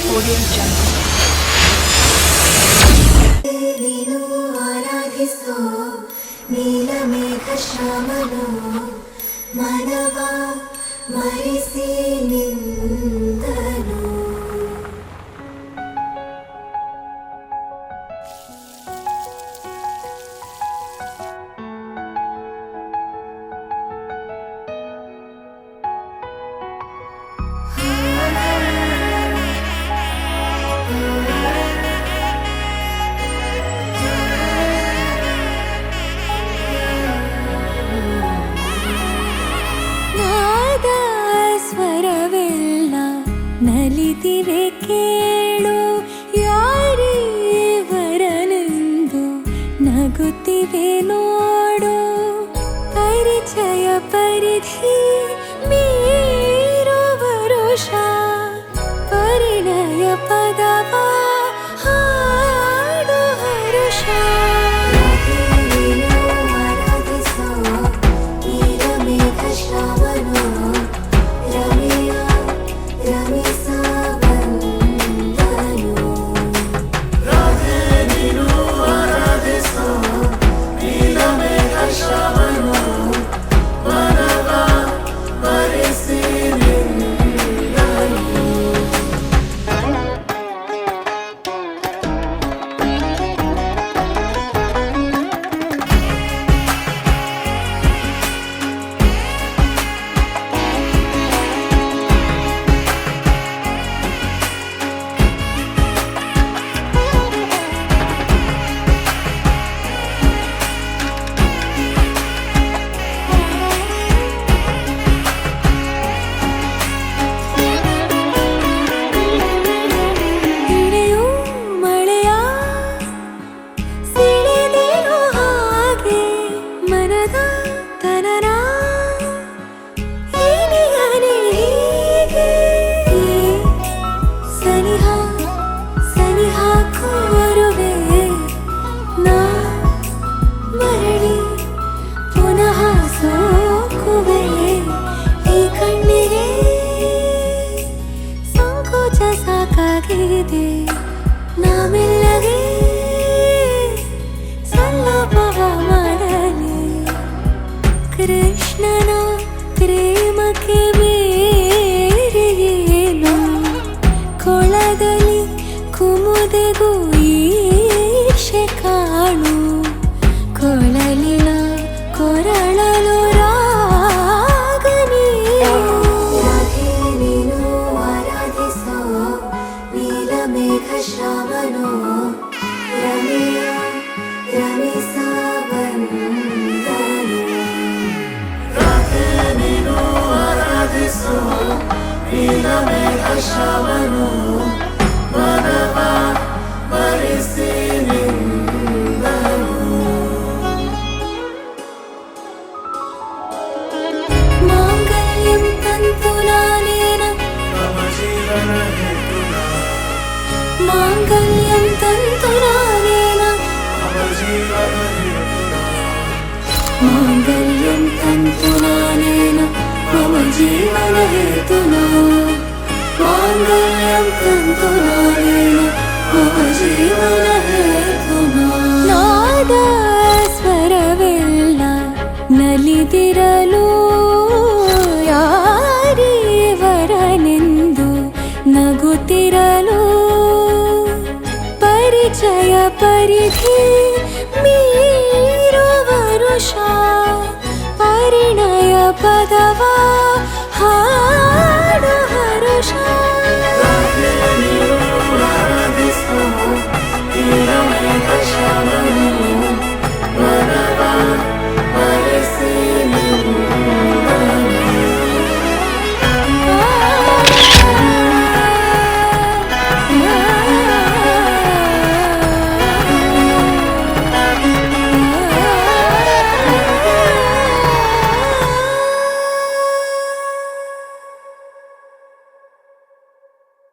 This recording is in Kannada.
Audio Jungle. ನೀನು ಆರಾಧಿಸೋ ನೀಲಮೇಘ ಶ್ಯಾಮನು ಮನವ ಮರಿಸಿ ನಿಂದನು. ನಲಿದಿವೆ ಕೇಳು ಯಾರೀವರನೆಂದು ನಗುತ್ತಿವೆ ನೋಡು. ಪರಿಚಯ ಪರಿಧಿ ಮೀರೋ ವರುಷ ಪರಿಣಯ ಪದವ ಹಾಡು ಹರುಷ. ಆರಾಧಿಸೋ ನೀಲಮೇಘ ಶ್ಯಾಮನು ರಮೆಯ ರಮಿಸ ಬಂದನು. ರಾಧೆ ನೀನು ಆರಾಧಿಸೋ ನೀಲಮೇಘ ಶ್ಯಾಮನು ಮನವ ಮರೆಸಿ ನಿಂದನು. ಸಾಕಾಗಿದೆ ನಾಮೆಲ್ಲಗೆ ಸಲ್ಲಭವ ಮಾಡಲಿ. ಕೃಷ್ಣನ ಪ್ರೇಮಕ್ಕೆ ಬೇರೆ ಏನು ಕೊಳದಲ್ಲಿ ಕುಮುದೆಗೂ ಈಶೆ ಕಾಣು. ಕೊಳಲಿನ ಕೊರಳಲು ರಾಗನಿ. ರಾಧೆ ನೀನು ಆರಾಧಿಸೋ ನೀಲಮೇಘ ಶ್ಯಾಮನು ರಮೆಯ ರಮಿಸ ಬಂದನು. ರಾಧೆ ನೀನು ಆರಾಧಿಸೋ ನೀಲಮೇಘ ಶ್ಯಾಮನು ಮನವ ಮರೆಸಿ ನಿಂದನು. ಮಾಂಗಲ್ಯಂ ತಂತುನಾನೇನ ಮಮ ಜೀವನ ಹೇತುನಾ. ಮಾಂಗಲ್ಯಂ ತಂತುನಾನೇನ ಮಮ ಜೀವನ ಹೇತುನಾ. ಮಾಂಗಲ್ಯಂ ತಂತುನಾನೇನ ಮಮ ಜೀವನ ಹೇತುನಾ. ಮಾಂಗಲ್ಯಂ ತಂತುನಾನೇನ ಮಮ ಜೀವನ ಹೇತುನಾ. ನಾದ ಸ್ವರವೆಲ್ಲ ನಲಿದಿರಲು ಯಾರೀವರನೆಂದು ನಗುತ್ತಿರಲು. ಪರಿಚಯ ಪರಿಧಿ ಮೀರೋ ವರುಷ ಪರಿಣಯ ಪದವ